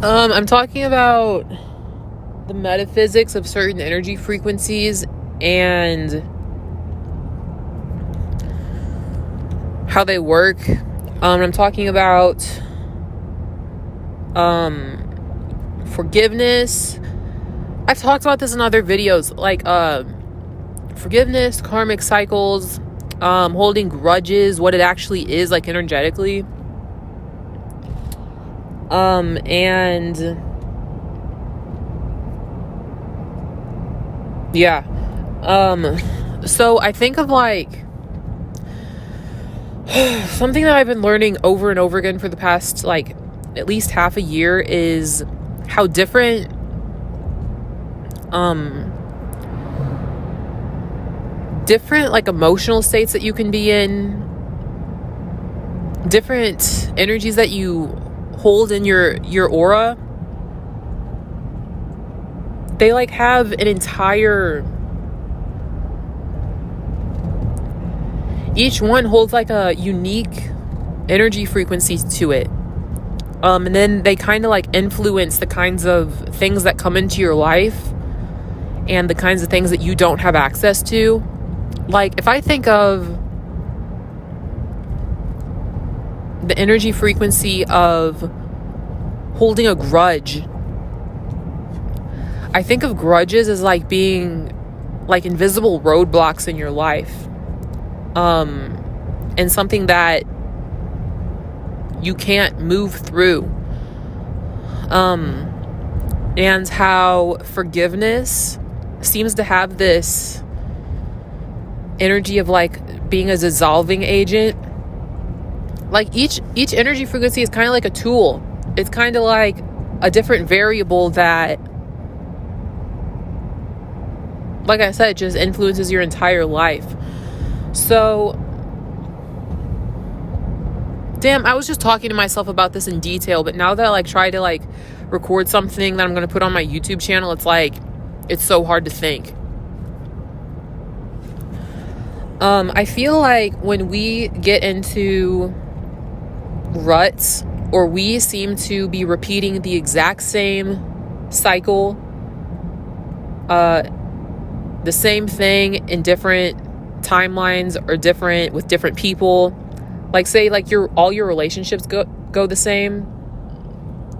I'm talking about the metaphysics of certain energy frequencies and how they work. I'm talking about forgiveness. I've talked about this in other videos, like forgiveness, karmic cycles, holding grudges, what it actually is, like energetically. And yeah. So I think of like something that I've been learning over and over again for the past like at least half a year is how different like emotional states that you can be in, different energies that you hold in your aura, they like have an entire, each one holds like a unique energy frequency to it. And then they kind of like influence the kinds of things that come into your life and the kinds of things that you don't have access to. Like if I think of the energy frequency of holding a grudge, I think of grudges as like being like invisible roadblocks in your life. And something that you can't move through. And how forgiveness seems to have this energy of like being a dissolving agent. Like each energy frequency is kind of like a tool. It's kind of like a different variable that, like I said, just influences your entire life. So, damn, I was just talking to myself about this in detail, but now that I like try to like record something that I'm going to put on my YouTube channel, it's like, it's so hard to think. I feel like when we get into ruts, or we seem to be repeating the exact same cycle, the same thing in different timelines or with different people, like say like all your relationships go the same.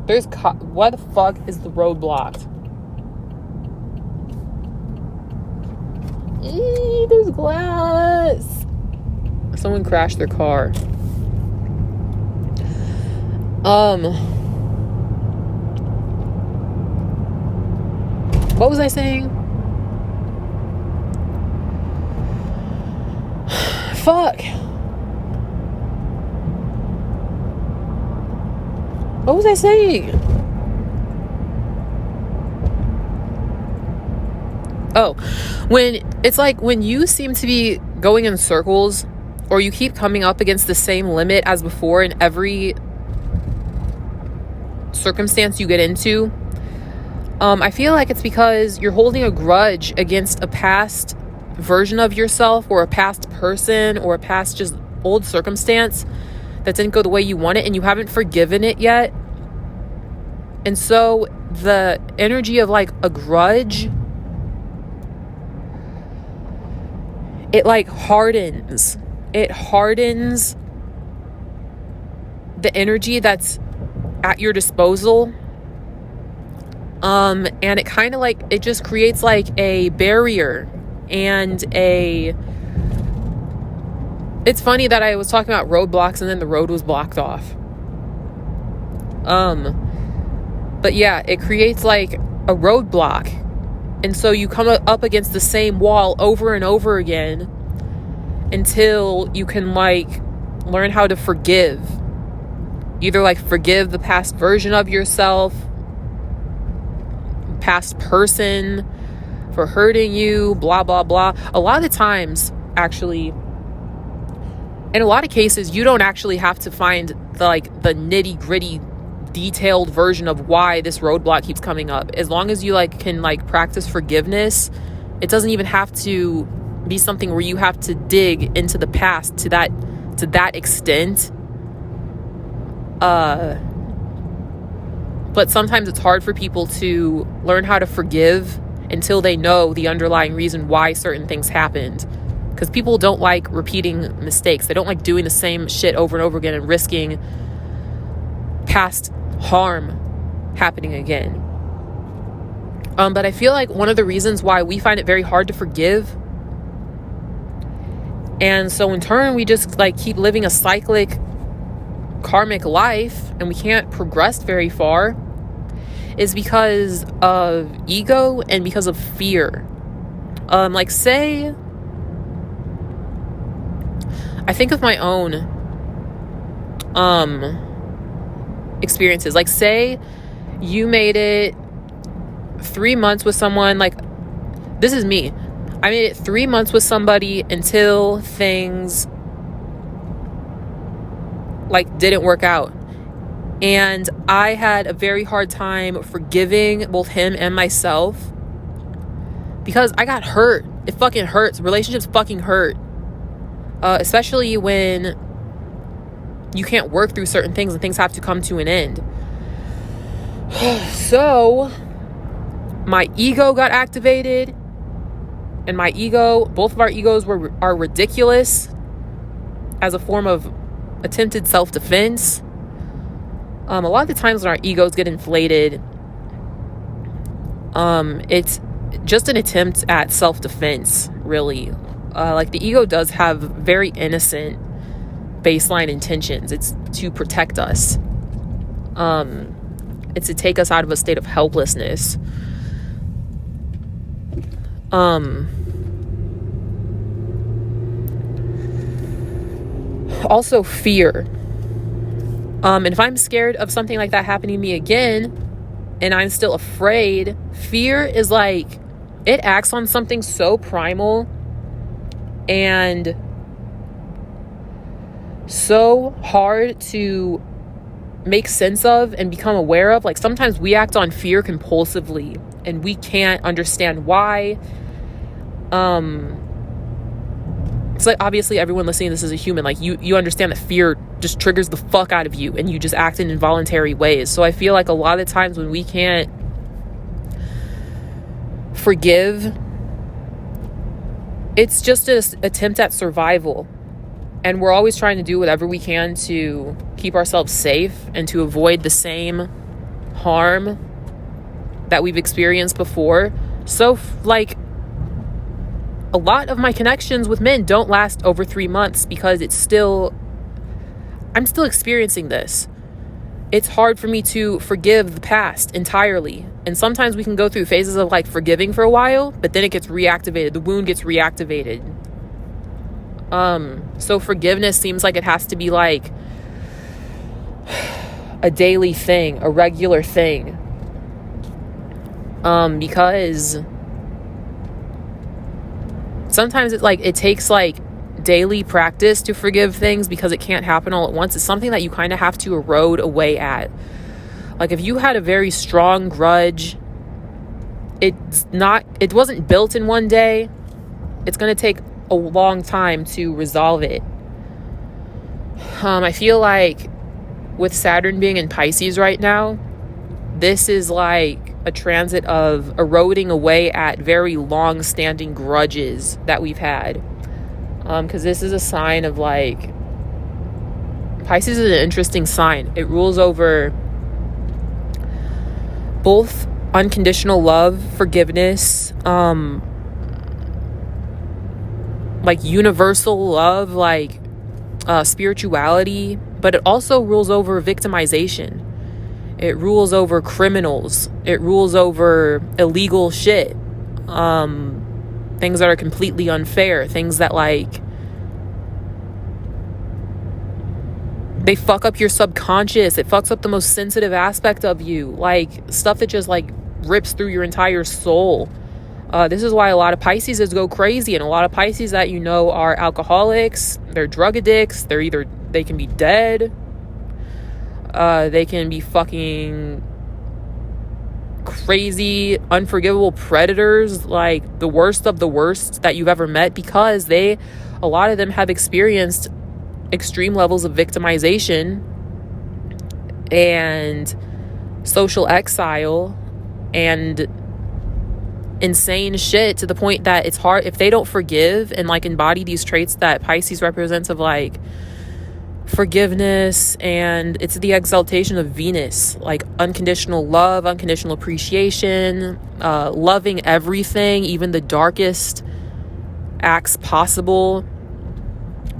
Why the fuck is the road blocked? There's glass. Someone crashed their car. What was I saying? Fuck. What was I saying? Oh, when you seem to be going in circles, or you keep coming up against the same limit as before in every circumstance you get into, I feel like it's because you're holding a grudge against a past version of yourself, or a past person, or a past just old circumstance that didn't go the way you want it, and you haven't forgiven it yet. And so the energy of like a grudge, it like hardens the energy that's at your disposal. And it kind of like, it just creates like a barrier and it's funny that I was talking about roadblocks and then the road was blocked off. But yeah, it creates like a roadblock. And so you come up against the same wall over and over again until you can like learn how to forgive. Either like forgive the past version of yourself, past person for hurting you, blah, blah, blah. A lot of the times, actually, in a lot of cases, you don't actually have to find the nitty gritty detailed version of why this roadblock keeps coming up. As long as you can practice forgiveness, it doesn't even have to be something where you have to dig into the past to that extent. But sometimes it's hard for people to learn how to forgive until they know the underlying reason why certain things happened. Because people don't like repeating mistakes. They don't like doing the same shit over and over again and risking past harm happening again. But I feel like one of the reasons why we find it very hard to forgive, and so in turn we just like keep living a cyclic karmic life and we can't progress very far, is because of ego and because of fear. Like say, I think of my own experiences. Like say you made it 3 months with someone, like this is me. I made it 3 months with somebody until things like didn't work out. And I had a very hard time forgiving both him and myself because I got hurt. It fucking hurts. Relationships fucking hurt. Especially when you can't work through certain things and things have to come to an end. So my ego got activated, and both of our egos are ridiculous as a form of attempted self-defense. A lot of the times when our egos get inflated, it's just an attempt at self-defense, really. Like the ego does have very innocent baseline intentions. It's to protect us. It's to take us out of a state of helplessness. Also fear. And if I'm scared of something like that happening to me again, and I'm still afraid, fear is like, it acts on something so primal and so hard to make sense of and become aware of. Like sometimes we act on fear compulsively and we can't understand why. It's like obviously everyone listening to this is a human. Like you understand that fear just triggers the fuck out of you and you just act in involuntary ways. So I feel like a lot of times when we can't forgive, it's just an attempt at survival. And we're always trying to do whatever we can to keep ourselves safe and to avoid the same harm that we've experienced before. So like a lot of my connections with men don't last over 3 months because I'm still experiencing this. It's hard for me to forgive the past entirely. And sometimes we can go through phases of like forgiving for a while, but then it gets reactivated. The wound gets reactivated. So forgiveness seems like it has to be like a daily thing, a regular thing. Because sometimes it takes like daily practice to forgive things because it can't happen all at once. It's something that you kind of have to erode away at. Like if you had a very strong grudge, it wasn't built in one day. It's going to take a long time to resolve it. I feel like with Saturn being in Pisces right now, this is like a transit of eroding away at very long-standing grudges that we've had. Because this is a sign of like, Pisces is an interesting sign. It rules over both unconditional love, forgiveness, like universal love, like spirituality, but it also rules over victimization. It rules over criminals. It rules over illegal shit. Things that are completely unfair. Things that like, they fuck up your subconscious. It fucks up the most sensitive aspect of you. Like stuff that just like rips through your entire soul. This is why a lot of Pisces go crazy, and a lot of Pisces that you know are alcoholics, they're drug addicts, they can be dead, they can be fucking crazy, unforgivable predators, like the worst of the worst that you've ever met, because a lot of them have experienced extreme levels of victimization and social exile and insane shit, to the point that it's hard if they don't forgive and like embody these traits that Pisces represents, of like forgiveness, and it's the exaltation of Venus, like unconditional love, unconditional appreciation, loving everything, even the darkest acts possible,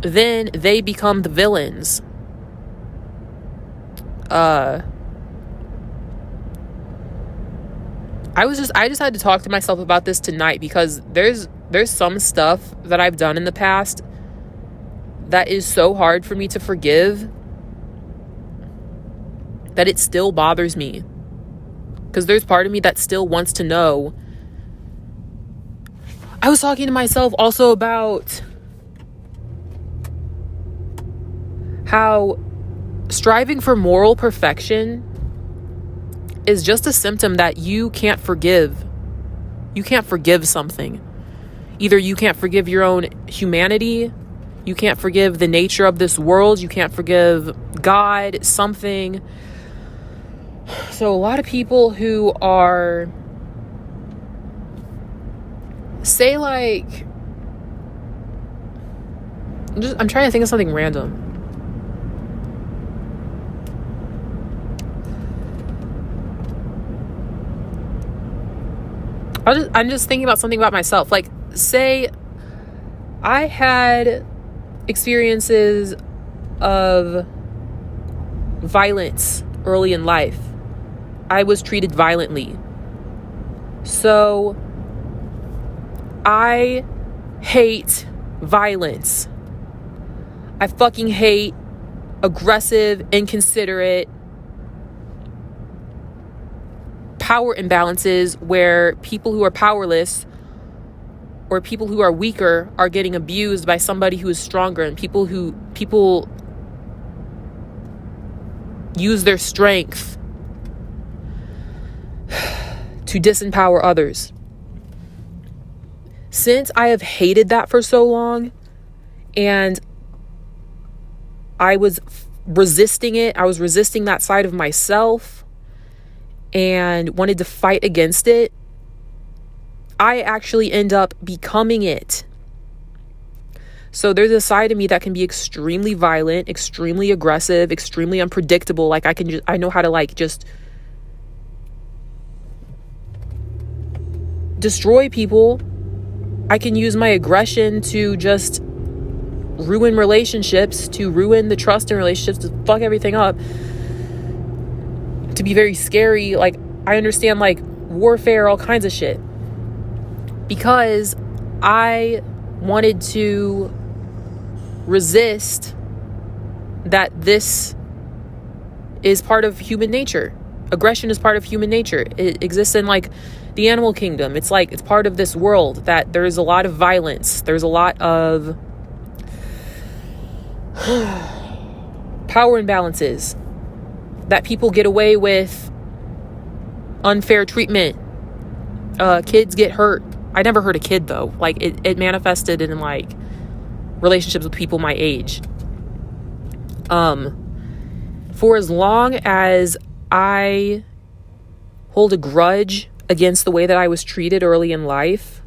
then they become the villains. I just had to talk to myself about this tonight, because there's some stuff that I've done in the past that is so hard for me to forgive that it still bothers me. Because there's part of me that still wants to know. I was talking to myself also about how striving for moral perfection is just a symptom that you can't forgive. You can't forgive something. Either you can't forgive your own humanity, you can't forgive the nature of this world, you can't forgive God, something. So a lot of people who are, say like, I'm trying to think of something random. I'm just thinking about something about myself. Like, say I had experiences of violence early in life. I was treated violently. So I hate violence. I fucking hate aggressive, inconsiderate power imbalances where people who are powerless or people who are weaker are getting abused by somebody who is stronger, and people use their strength to disempower others. Since I have hated that for so long, and I was resisting it, I was resisting that side of myself and wanted to fight against it, I actually end up becoming it. So there's a side of me that can be extremely violent, extremely aggressive, extremely unpredictable. Like I know how to like just destroy people. I can use my aggression to just ruin relationships, to ruin the trust in relationships, to fuck everything up, to be very scary. Like, I understand like warfare, all kinds of shit, because I wanted to resist that this is part of human nature. Aggression is part of human nature. It exists in like the animal kingdom. It's like, it's part of this world, that there's a lot of violence. There's a lot of power imbalances, that people get away with unfair treatment. Kids get hurt. I never hurt a kid though. Like it manifested in like relationships with people my age. For as long as I hold a grudge against the way that I was treated early in life,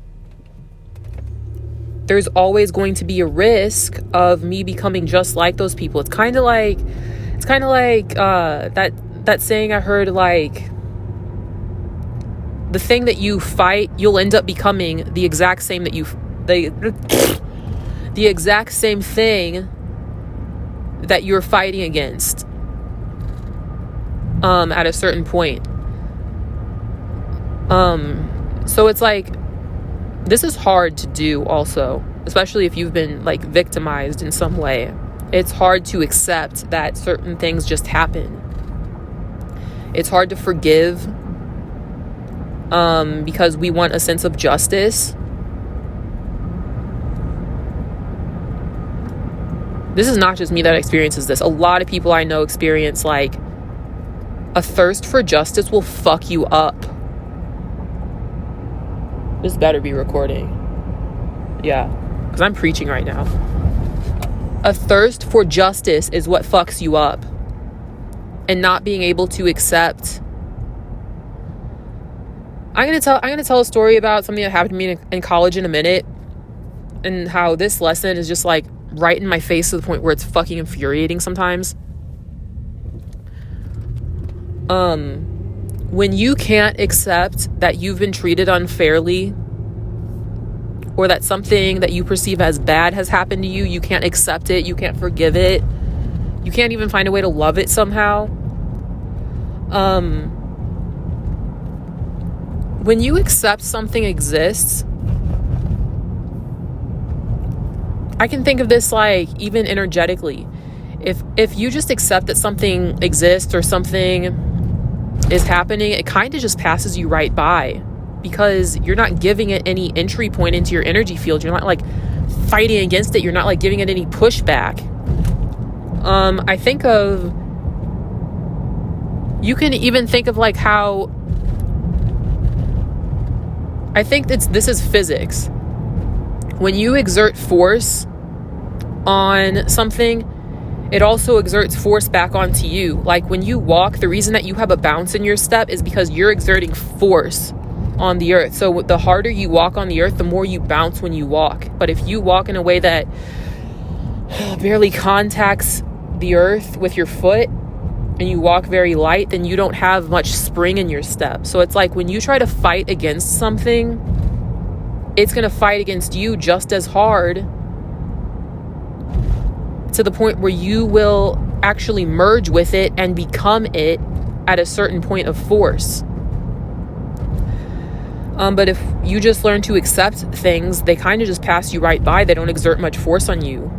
there's always going to be a risk of me becoming just like those people. It's kind of like that saying I heard, like, the thing that you fight, you'll end up becoming the exact same the exact same thing that you're fighting against at a certain point. So it's like, this is hard to do also, especially if you've been like victimized in some way. It's hard to accept that certain things just happen. It's hard to forgive because we want a sense of justice. This is not just me that experiences this. A lot of people I know experience like a thirst for justice will fuck you up. This better be recording. Yeah, because I'm preaching right now. A thirst for justice is what fucks you up. And not being able to accept I'm gonna tell a story about something that happened to me in college in a minute, and how this lesson is just like right in my face to the point where it's fucking infuriating sometimes. When you can't accept that you've been treated unfairly, or that something that you perceive as bad has happened to you, you can't accept it, you can't forgive it, you can't even find a way to love it somehow. When you accept something exists, I can think of this like even energetically. If you just accept that something exists or something is happening, it kind of just passes you right by, because you're not giving it any entry point into your energy field. You're not like fighting against it. You're not like giving it any pushback. You can even think of like how, I think this is physics. When you exert force on something, it also exerts force back onto you. Like when you walk, the reason that you have a bounce in your step is because you're exerting force on the earth. So the harder you walk on the earth, the more you bounce when you walk. But if you walk in a way that barely contacts the earth with your foot, and you walk very light, then you don't have much spring in your step. So it's like when you try to fight against something, it's going to fight against you just as hard, to the point where you will actually merge with it and become it at a certain point of force. But if you just learn to accept things, they kind of just pass you right by. They don't exert much force on you.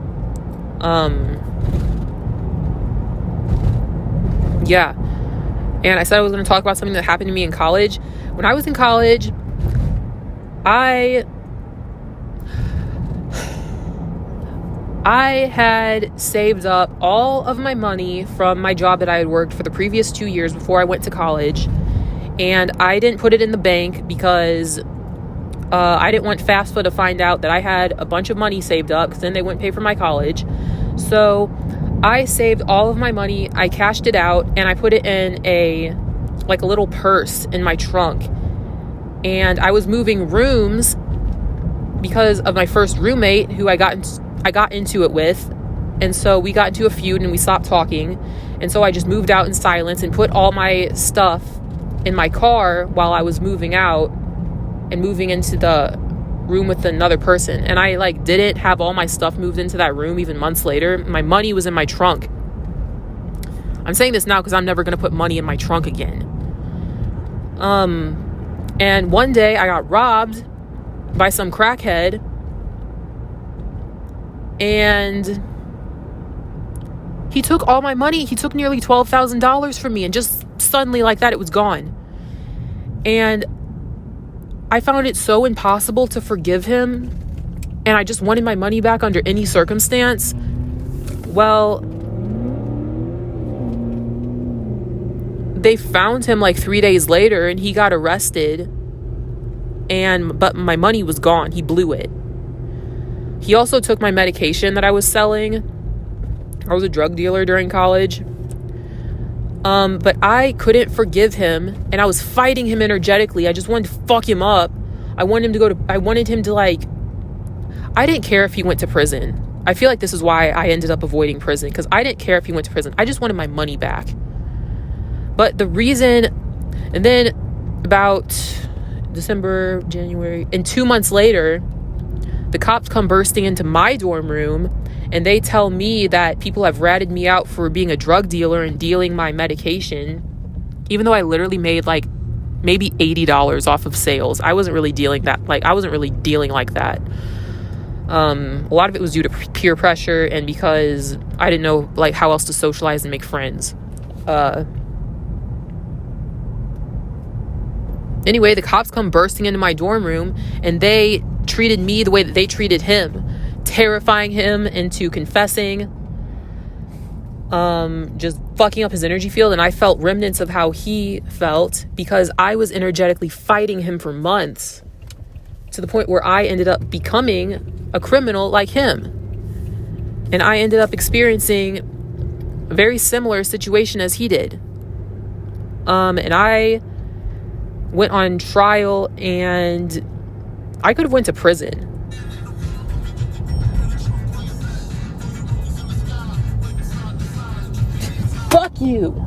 Yeah. And I said I was going to talk about something that happened to me in college. When I was in college, I had saved up all of my money from my job that I had worked for the previous 2 years before I went to college. And I didn't put it in the bank because I didn't want FAFSA to find out that I had a bunch of money saved up, because then they wouldn't pay for my college. So I saved all of my money, I cashed it out, and I put it in a little purse in my trunk. And I was moving rooms because of my first roommate, who I got into it with. And so we got into a feud and we stopped talking. And so I just moved out in silence and put all my stuff in my car while I was moving out and moving into the room with another person. And I didn't have all my stuff moved into that room even months later. My money was in my trunk. I'm saying this now because I'm never going to put money in my trunk again. And one day I got robbed by some crackhead, and he took all my money. He took nearly $12,000 from me, and just suddenly like that, it was gone. And I found it so impossible to forgive him, and I just wanted my money back under any circumstance. Well, they found him 3 days later, and he got arrested, but my money was gone. He blew it. He also took my medication that I was selling. I was a drug dealer during college. But I couldn't forgive him, and I was fighting him energetically. I just wanted to fuck him up. I wanted him to I didn't care if he went to prison. I feel like this is why I ended up avoiding prison, because I didn't care if he went to prison. I just wanted my money back. But the reason, and then about December, January, and 2 months later, the cops come bursting into my dorm room, and they tell me that people have ratted me out for being a drug dealer and dealing my medication, even though I literally made maybe $80 off of sales. I wasn't really dealing that. I wasn't really dealing like that. A lot of it was due to peer pressure, and because I didn't know how else to socialize and make friends. Anyway, the cops come bursting into my dorm room, and they treated me the way that they treated him, terrifying him into confessing, just fucking up his energy field. And I felt remnants of how he felt, because I was energetically fighting him for months, to the point where I ended up becoming a criminal like him. And I ended up experiencing a very similar situation as he did. And I went on trial, and I could have went to prison. Fuck you.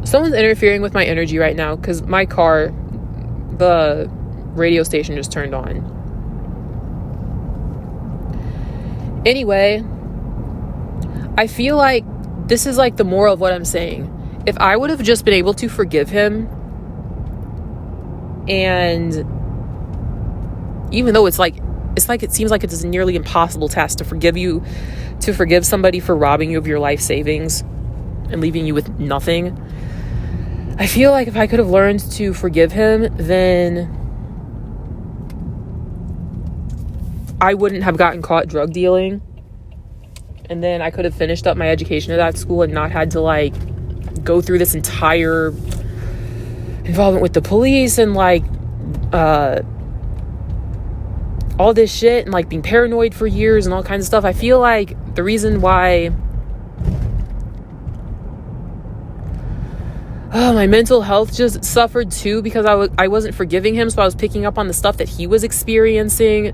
Someone's interfering with my energy right now because my car, the radio station just turned on. Anyway, I feel like this is like the moral of what I'm saying. If I would have just been able to forgive him, and even though it seems like it's a nearly impossible task to forgive somebody for robbing you of your life savings and leaving you with nothing. I feel like if I could have learned to forgive him, then I wouldn't have gotten caught drug dealing. And then I could have finished up my education at that school and not had to like go through this entire involvement with the police and like all this shit and like being paranoid for years and all kinds of stuff. I feel like the reason why my mental health just suffered too, because I wasn't forgiving him, so I was picking up on the stuff that he was experiencing.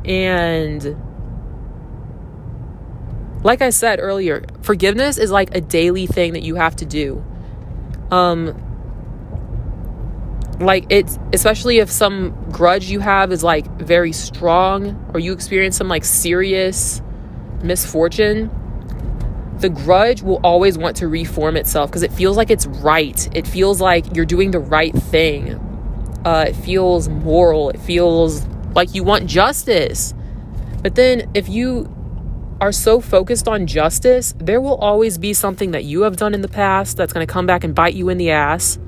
And like I said earlier, forgiveness is like a daily thing that you have to do. Like it's, especially if some grudge you have is like very strong, or you experience some like serious misfortune, the grudge will always want to reform itself because it feels like it's right. It feels like you're doing the right thing. It feels moral. It feels like you want justice. But then if you are so focused on justice, there will always be something that you have done in the past that's going to come back and bite you in the ass.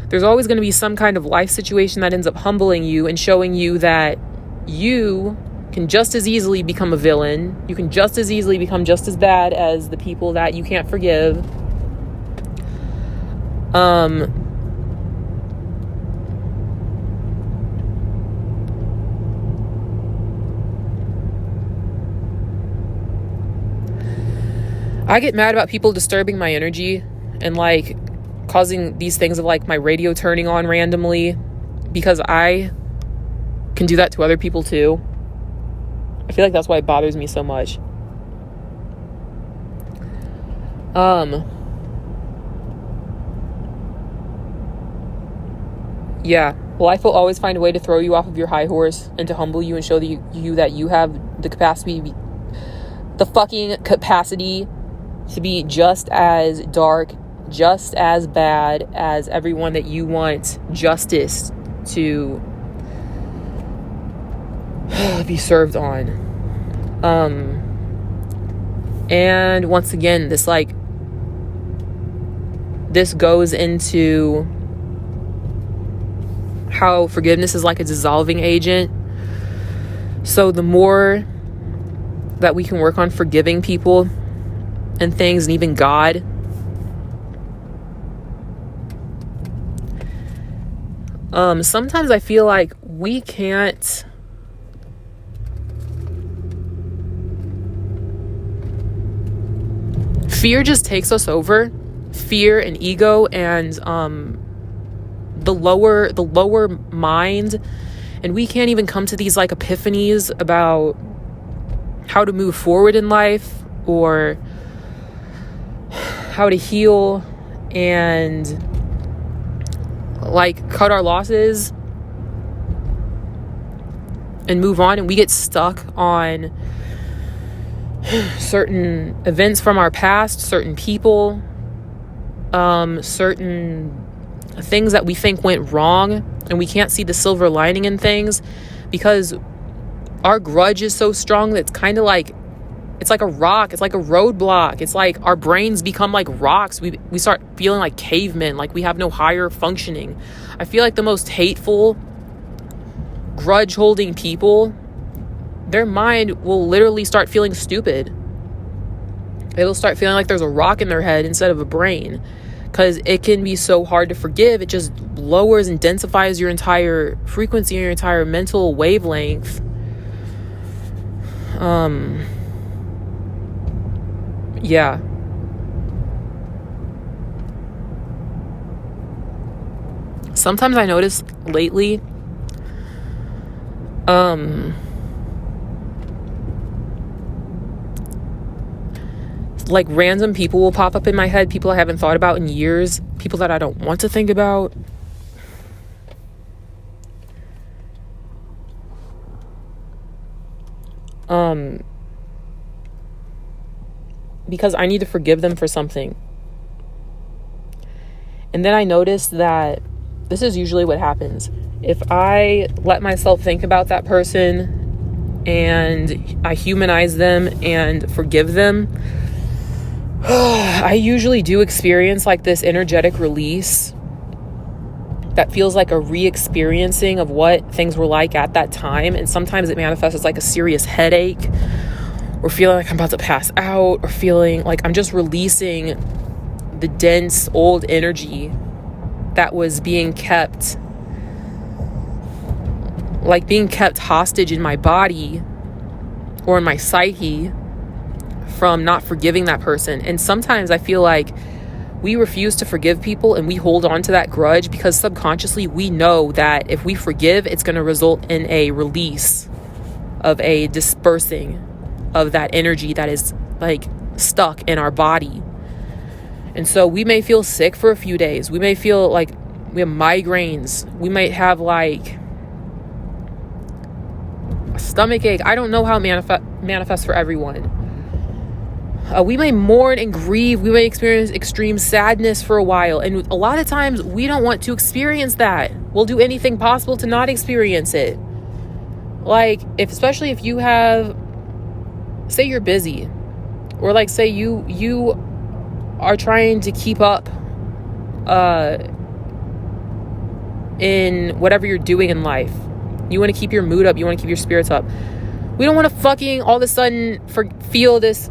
There's always going to be some kind of life situation that ends up humbling you and showing you that you can just as easily become a villain. You can just as easily become just as bad as the people that you can't forgive. I get mad about people disturbing my energy and like causing these things of like my radio turning on randomly, because I can do that to other people too. I feel like that's why it bothers me so much. Yeah. Life will always find a way to throw you off of your high horse and to humble you and show you that you have the capacity, the fucking capacity to be just as dark, just as bad as everyone that you want justice to be served on. And once again, this goes into how forgiveness is like a dissolving agent. So the more that we can work on forgiving people and things, and even God, sometimes I feel like we can't fear just takes us over. Fear and ego and the lower mind, and we can't even come to these like epiphanies about how to move forward in life or how to heal and like cut our losses and move on. And we get stuck on certain events from our past, certain people, certain things that we think went wrong, and we can't see the silver lining in things because our grudge is so strong that it's kind of like, it's like a rock, it's like a roadblock. It's like our brains become like rocks. We start feeling like cavemen, like we have no higher functioning. I feel like the most hateful, grudge holding people, their mind will literally start feeling stupid. It'll start feeling like there's a rock in their head instead of a brain, because it can be so hard to forgive. It just lowers and densifies your entire frequency and your entire mental wavelength. Yeah. Sometimes I notice lately, like random people will pop up in my head, people I haven't thought about in years, people that I don't want to think about. Because I need to forgive them for something. And then I noticed that this is usually what happens. If I let myself think about that person and I humanize them and forgive them, I usually do experience like this energetic release that feels like a re-experiencing of what things were like at that time. And sometimes it manifests as like a serious headache, or feeling like I'm about to pass out, or feeling like I'm just releasing the dense old energy that was being kept hostage in my body or in my psyche from not forgiving that person. And sometimes I feel like we refuse to forgive people and we hold on to that grudge because subconsciously we know that if we forgive, it's going to result in a release of a dispersing of that energy that is like stuck in our body. And so we may feel sick for a few days. We may feel like we have migraines. We might have like a stomach ache. I don't know how it manifests for everyone. We may mourn and grieve. We may experience extreme sadness for a while. And a lot of times we don't want to experience that. We'll do anything possible to not experience it. Like, especially if you have, say you're busy, or like say you are trying to keep up in whatever you're doing in life. You want to keep your mood up. You want to keep your spirits up. We don't want to fucking all of a sudden feel this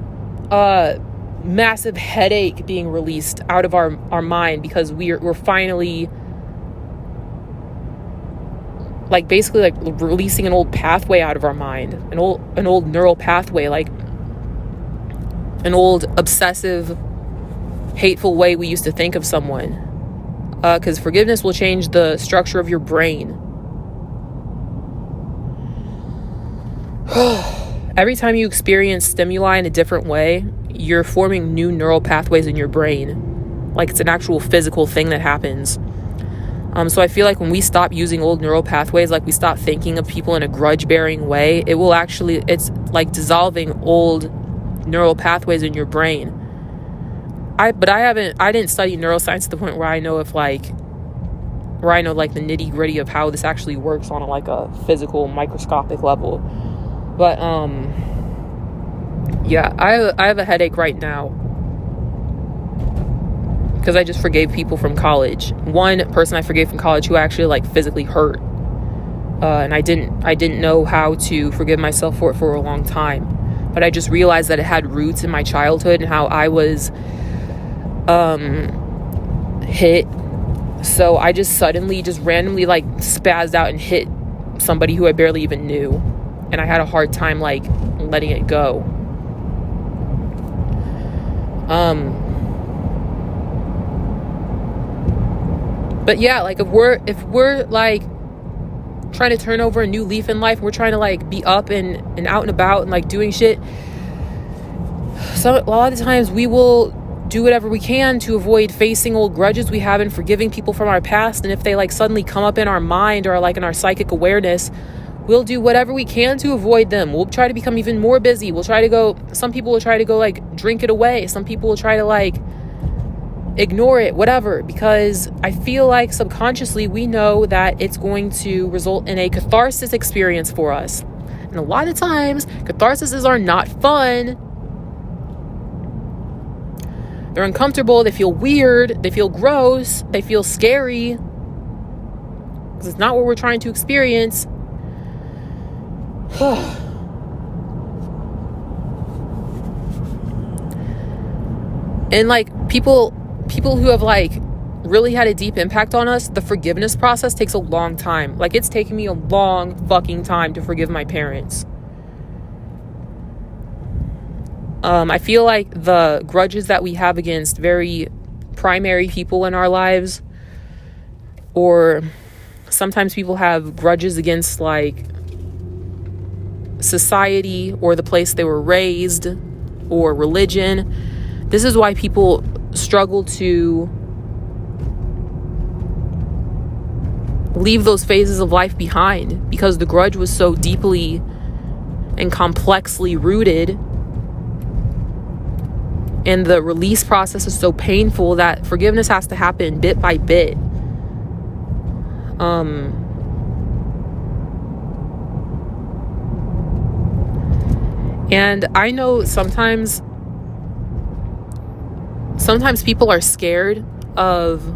massive headache being released out of our mind because we're finally like basically like releasing an old pathway out of our mind, an old neural pathway, like an old obsessive, hateful way we used to think of someone. Because forgiveness will change the structure of your brain. Every time you experience stimuli in a different way, you're forming new neural pathways in your brain. Like it's an actual physical thing that happens. So I feel like when we stop using old neural pathways, like we stop thinking of people in a grudge-bearing way, it's like dissolving old neural pathways in your brain. I didn't study neuroscience to the point where I know like the nitty-gritty of how this actually works on a physical microscopic level. But yeah, I have a headache right now because I just forgave people from college. One person I forgave from college who actually like physically hurt, and I didn't know how to forgive myself for it for a long time. But I just realized that it had roots in my childhood and how I was hit. So I just randomly like spazzed out and hit somebody who I barely even knew, and I had a hard time like letting it go. But yeah, like if we're like trying to turn over a new leaf in life, we're trying to like be up and out and about and like doing shit, so a lot of times we will do whatever we can to avoid facing old grudges we have and forgiving people from our past. And if they like suddenly come up in our mind or like in our psychic awareness, we'll do whatever we can to avoid them. We'll try to become even more busy. Some people will try to go like drink it away. Some people will try to like ignore it, whatever, because I feel like subconsciously we know that it's going to result in a catharsis experience for us. And a lot of times catharsises are not fun. They're uncomfortable. They feel weird. They feel gross. They feel scary because it's not what we're trying to experience. And like people who have like really had a deep impact on us, the forgiveness process takes a long time. Like it's taken me a long fucking time to forgive my parents. I feel like the grudges that we have against very primary people in our lives Or sometimes people have grudges against like society or the place they were raised or religion. This is why people struggle to leave those phases of life behind, because the grudge was so deeply and complexly rooted, and the release process is so painful that forgiveness has to happen bit by bit. And I know sometimes people are scared of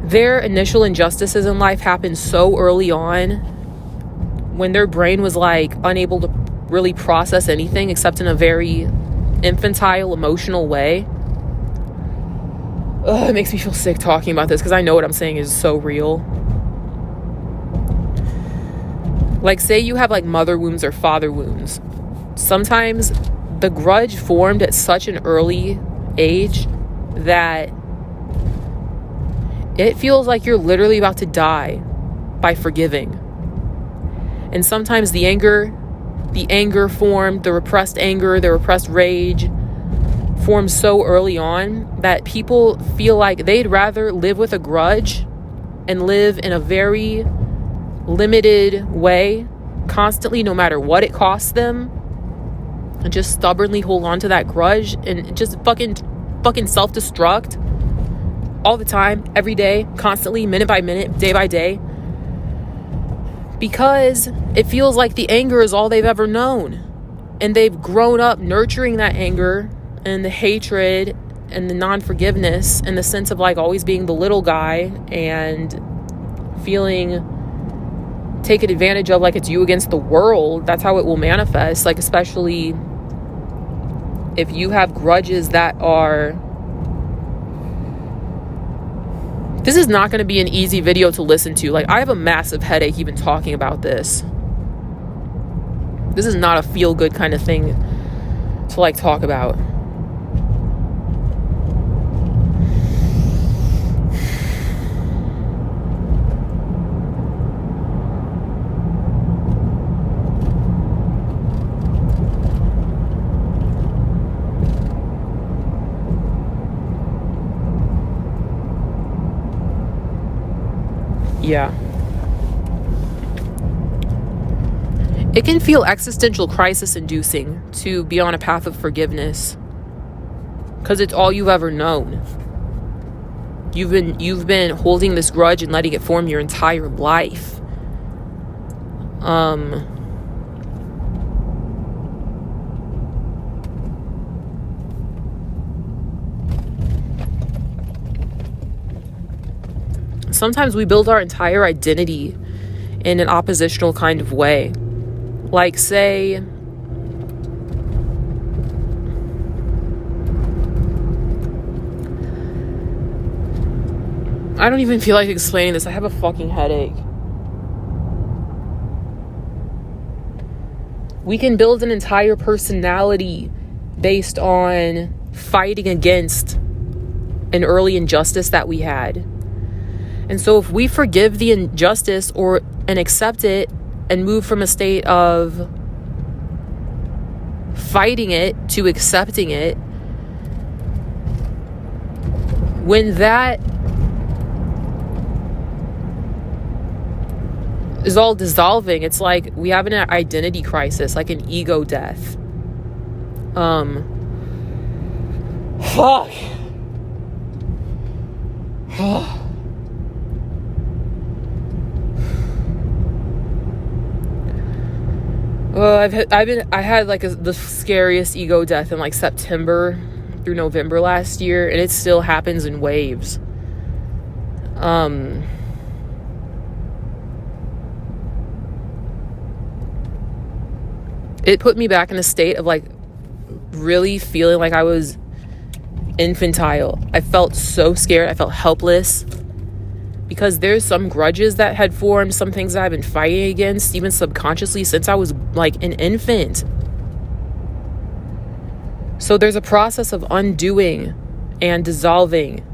their initial injustices in life happen so early on, when their brain was like unable to really process anything except in a very infantile, emotional way. Ugh, it makes me feel sick talking about this because I know what I'm saying is so real. Like, say you have like mother wounds or father wounds. Sometimes the grudge formed at such an early age that it feels like you're literally about to die by forgiving. And sometimes the anger formed, the repressed anger, the repressed rage formed so early on that people feel like they'd rather live with a grudge and live in a very limited way constantly, no matter what it costs them, and just stubbornly hold on to that grudge and just fucking self-destruct all the time, every day, constantly, minute by minute, day by day, because it feels like the anger is all they've ever known, and they've grown up nurturing that anger and the hatred and the non-forgiveness and the sense of like always being the little guy and feeling taken advantage of, like it's you against the world. That's how it will manifest, like especially if you have grudges that are... This is not going to be an easy video to listen to. Like, I have a massive headache even talking about this. This is not a feel-good kind of thing to like talk about. Yeah. It can feel existential crisis inducing to be on a path of forgiveness, because it's all you've ever known. You've been holding this grudge and letting it form your entire life. Sometimes we build our entire identity in an oppositional kind of way. Like, say, I don't even feel like explaining this. I have a fucking headache. We can build an entire personality based on fighting against an early injustice that we had. And so if we forgive the injustice and accept it and move from a state of fighting it to accepting it, when that is all dissolving, it's like we have an identity crisis, like an ego death. Fuck. I had like the scariest ego death in like September through November last year, and it still happens in waves. It put me back in a state of like really feeling like I was infantile. I felt so scared. I felt helpless. Because there's some grudges that had formed, some things that I've been fighting against, even subconsciously, since I was like an infant. So there's a process of undoing and dissolving.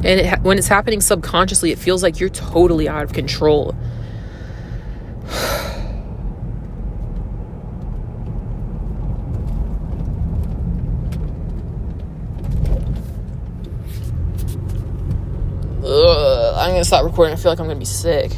And when it's happening subconsciously, it feels like you're totally out of control. I'm gonna stop recording. I feel like I'm gonna be sick.